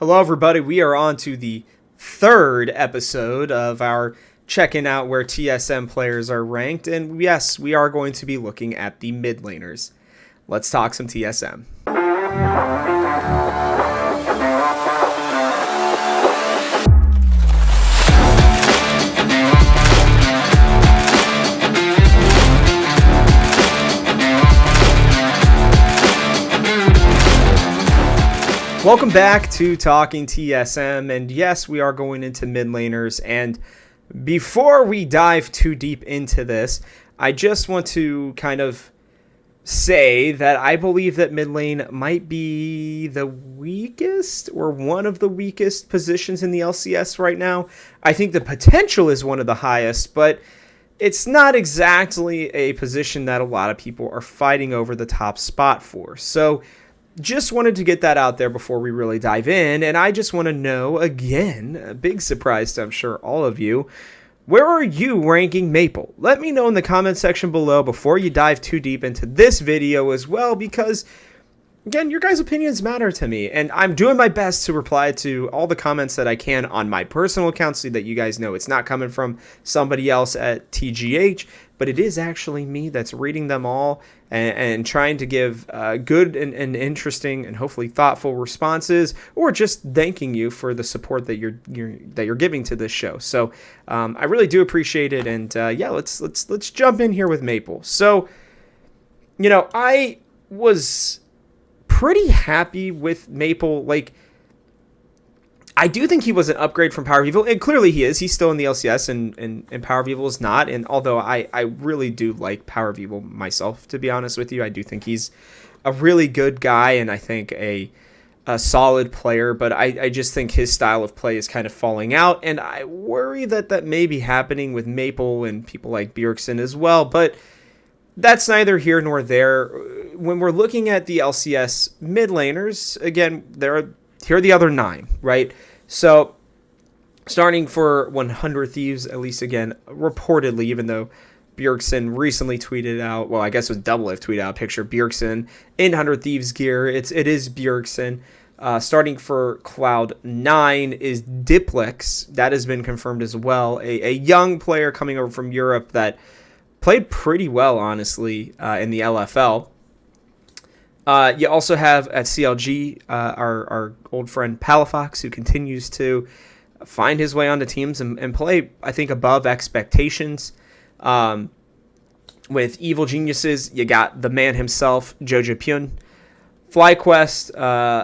Hello, everybody. We are on to the third episode of our checking out where TSM players are ranked. And yes, we are going to be looking at the mid laners. Let's talk some TSM. Welcome back to Talking TSM, and yes, we are going into mid laners, and before we dive too deep into this, I just want to kind of say that I believe that mid lane might be the weakest or one of the weakest positions in the LCS right now. I think the potential is one of the highest, but it's not exactly a position that a lot of people are fighting over the top spot for. So just wanted to get that out there before we really dive in, and I just want to know, again, a big surprise to I'm sure all of you, where are you ranking Maple? Let me know in the comment section below before you dive too deep into this video as well, because again, your guys' opinions matter to me, and I'm doing my best to reply to all the comments that I can on my personal account so that you guys know it's not coming from somebody else at TGH, but it is actually me that's reading them all and trying to give good and interesting and hopefully thoughtful responses, or just thanking you for the support that you're giving to this show. So I really do appreciate it, and yeah, let's jump in here with Maple. So, you know, I was pretty happy with Maple. Like, I do think he was an upgrade from Power Evil, and clearly he is. He's still in the LCS, and Power Evil is not. And although I really do like Power Evil myself, to be honest with you, I do think he's a really good guy, and I think a solid player. But I just think his style of play is kind of falling out, and I worry that may be happening with Maple and people like Bjergsen as well. But that's neither here nor there. When we're looking at the LCS mid laners, again, here are the other 9, right? So starting for 100 Thieves, at least again, reportedly, even though Bjergsen recently tweeted out, well, I guess it was Double Lift tweeted out a picture of Bjergsen in 100 Thieves gear. It is Bjergsen. Starting for Cloud9 is Diplex. That has been confirmed as well. A young player coming over from Europe that played pretty well, honestly, in the LFL. You also have at CLG our old friend Palafox, who continues to find his way onto teams and play, I think, above expectations. With Evil Geniuses, you got the man himself, Jojo Pyun. FlyQuest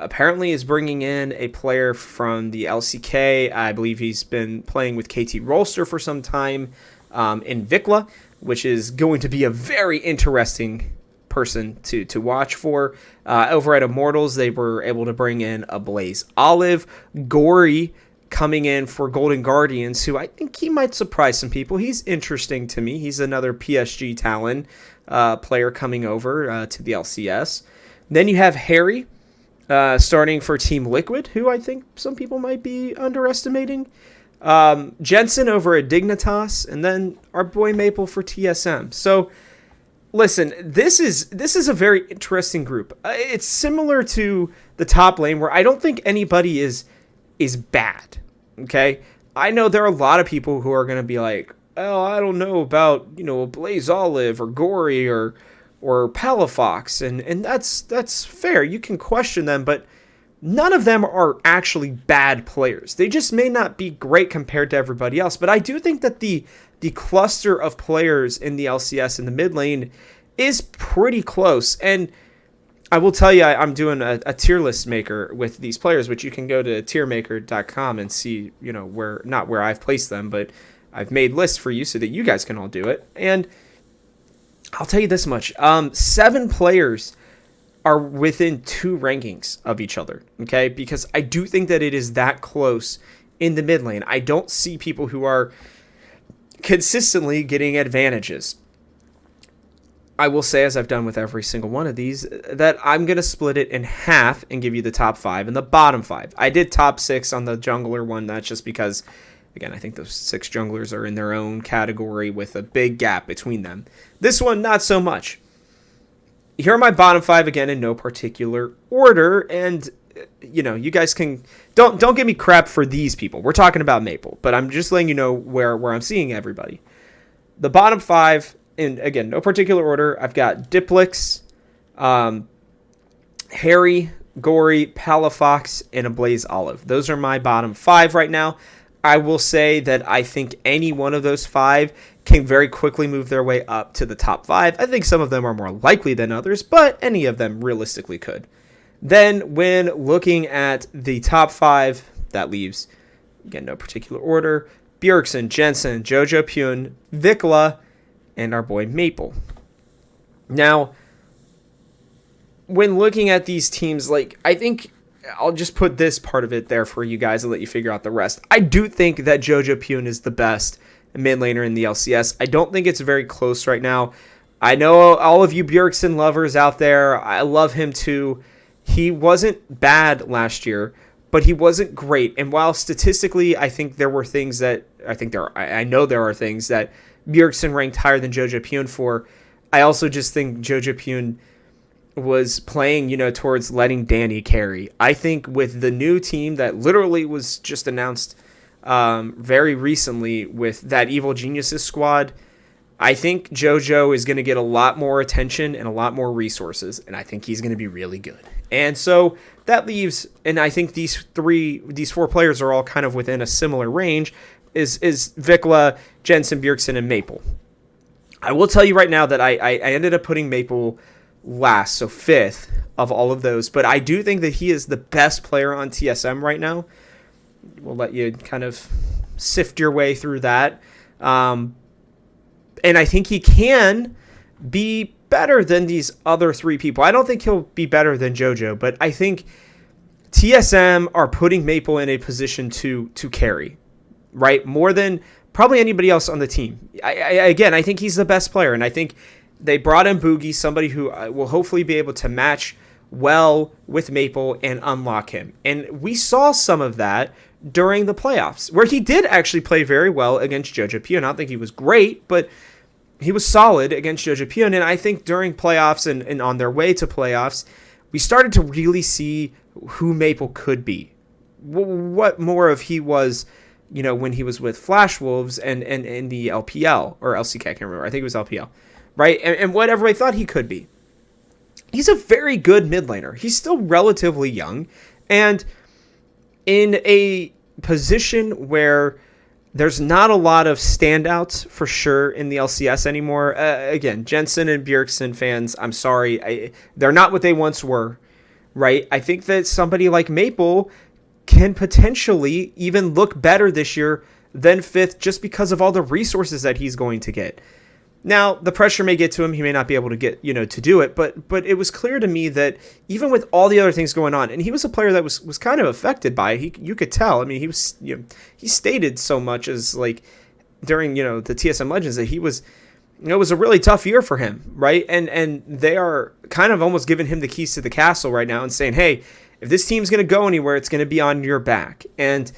apparently is bringing in a player from the LCK. I believe he's been playing with KT Rolster for some time in Vikla, which is going to be a very interesting person to watch for. Over at Immortals, they were able to bring in a Blaze Olive. Gory coming in for Golden Guardians, who I think he might surprise some people. He's interesting to me. He's another PSG talent player coming over to the LCS. Then you have Harry starting for Team Liquid, who I think some people might be underestimating. Jensen over at Dignitas, and then our boy Maple for TSM. So listen, this is a very interesting group. It's similar to the top lane, where I don't think anybody is bad. Okay, I know there are a lot of people who are going to be like, oh, I don't know about, you know, Blaze Olive or Gory or Palafox, and that's fair. You can question them, but none of them are actually bad players. They just may not be great compared to everybody else. But I do think that the cluster of players in the LCS in the mid lane is pretty close. And I will tell you, I'm doing a tier list maker with these players, which you can go to tiermaker.com and see, you know, not where I've placed them, but I've made lists for you so that you guys can all do it. And I'll tell you this much. 7 players are within 2 rankings of each other, okay? Because I do think that it is that close in the mid lane. I don't see people who are consistently getting advantages. I will say, as I've done with every single one of these, that I'm going to split it in half and give you the top 5 and the bottom 5. I did top 6 on the jungler one. That's just because, again, I think those 6 junglers are in their own category with a big gap between them. This one, not so much. Here are my bottom 5, again, in no particular order. And you guys can don't give me crap for these people. We're talking about Maple, but I'm just letting you know where I'm seeing everybody. The bottom 5, and again, no particular order. I've got Diplix, Harry, Gory, Palafox, and Ablaze Olive. Those are my bottom 5 right now. I will say that I think any one of those 5 can very quickly move their way up to the top 5. I think some of them are more likely than others, but any of them realistically could. Then when looking at the top 5, that leaves, again, no particular order, Bjergsen, Jensen, Jojo Pune, Vikla, and our boy Maple. Now, when looking at these teams, like, I think I'll just put this part of it there for you guys and let you figure out the rest. I do think that Jojo Pune is the best mid laner in the LCS. I don't think it's very close right now. I know all of you Bjergsen lovers out there. I love him too. He wasn't bad last year, but he wasn't great. And while statistically, I think there were things that I know there are things that Bjergsen ranked higher than Jojo Pune for. I also just think Jojo Pune was playing, towards letting Danny carry. I think with the new team that literally was just announced very recently with that Evil Geniuses squad, I think JoJo is going to get a lot more attention and a lot more resources, and I think he's going to be really good. And so that leaves, and I think these 4 players are all kind of within a similar range, is Vikla, Jensen, Bjergsen, and Maple. I will tell you right now that I ended up putting Maple last, so 5th of all of those, but I do think that he is the best player on TSM right now. We'll let you kind of sift your way through that. And I think he can be better than these other 3 people. I don't think he'll be better than JoJo, but I think TSM are putting Maple in a position to carry, right? More than probably anybody else on the team. I think he's the best player, and I think they brought in Boogie, somebody who will hopefully be able to match well with Maple and unlock him. And we saw some of that during the playoffs, where he did actually play very well against Jojo Pune. I don't think he was great, but he was solid against Jojo Pune. And I think during playoffs and on their way to playoffs, we started to really see who Maple could be. What more of he was, when he was with Flash Wolves and in the LPL, or LCK, I can't remember. I think it was LPL. Right? And what everybody thought he could be. He's a very good mid laner. He's still relatively young. And in a position where there's not a lot of standouts for sure in the LCS anymore. Again, Jensen and Bjergsen fans, I'm sorry. They're not what they once were. Right? I think that somebody like Maple can potentially even look better this year than 5th just because of all the resources that he's going to get. Now, the pressure may get to him. He may not be able to get, to do it. But it was clear to me that even with all the other things going on, and he was a player that was kind of affected by it. You could tell. I mean, he was, he stated so much as like during, the TSM Legends that he was, it was a really tough year for him, right? And they are kind of almost giving him the keys to the castle right now and saying, hey, if this team's going to go anywhere, it's going to be on your back. And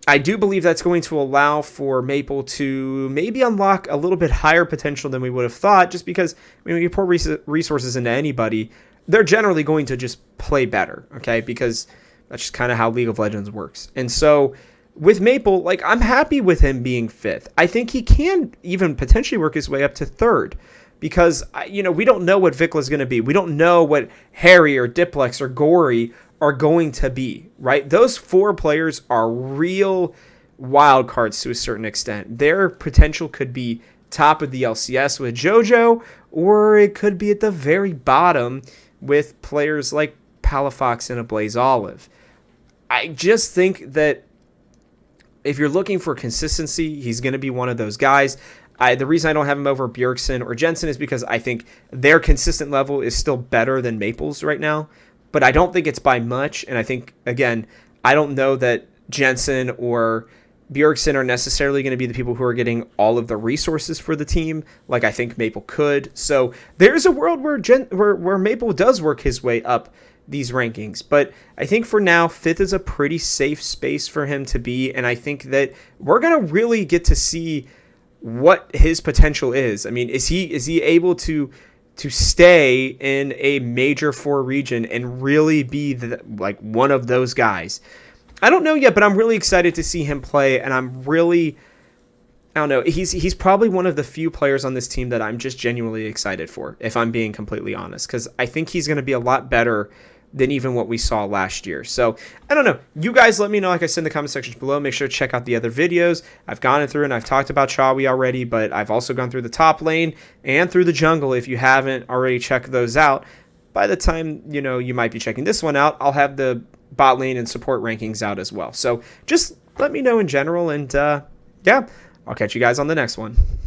I do believe that's going to allow for Maple to maybe unlock a little bit higher potential than we would have thought, just because when you pour resources into anybody, they're generally going to just play better, okay? Because that's just kind of how League of Legends works. And so with Maple, like, I'm happy with him being 5th. I think he can even potentially work his way up to 3rd because, we don't know what Vikla is going to be. We don't know what Harry or Diplex or Gory are going to be, right? Those 4 players are real wild cards to a certain extent. Their potential could be top of the LCS with JoJo, or it could be at the very bottom with players like Palafox and Ablaze Olive. I just think that if you're looking for consistency, he's going to be one of those guys. The reason I don't have him over Bjergsen or Jensen is because I think their consistent level is still better than Maple's right now. But I don't think it's by much. And I think, again, I don't know that Jensen or Bjergsen are necessarily going to be the people who are getting all of the resources for the team like I think Maple could. So there's a world where Maple does work his way up these rankings. But I think for now, 5th is a pretty safe space for him to be. And I think that we're going to really get to see what his potential is. I mean, is he able to to stay in a major 4 region and really be like one of those guys. I don't know yet, but I'm really excited to see him play, and I don't know. He's probably one of the few players on this team that I'm just genuinely excited for, if I'm being completely honest, because I think he's going to be a lot better than even what we saw last year. So, I don't know. You guys let me know, like I said, in the comment sections below. Make sure to check out the other videos. I've gone through and I've talked about Chawi already, but I've also gone through the top lane and through the jungle. If you haven't already checked those out, by the time, you might be checking this one out, I'll have the bot lane and support rankings out as well. So, just let me know in general, and yeah, I'll catch you guys on the next one.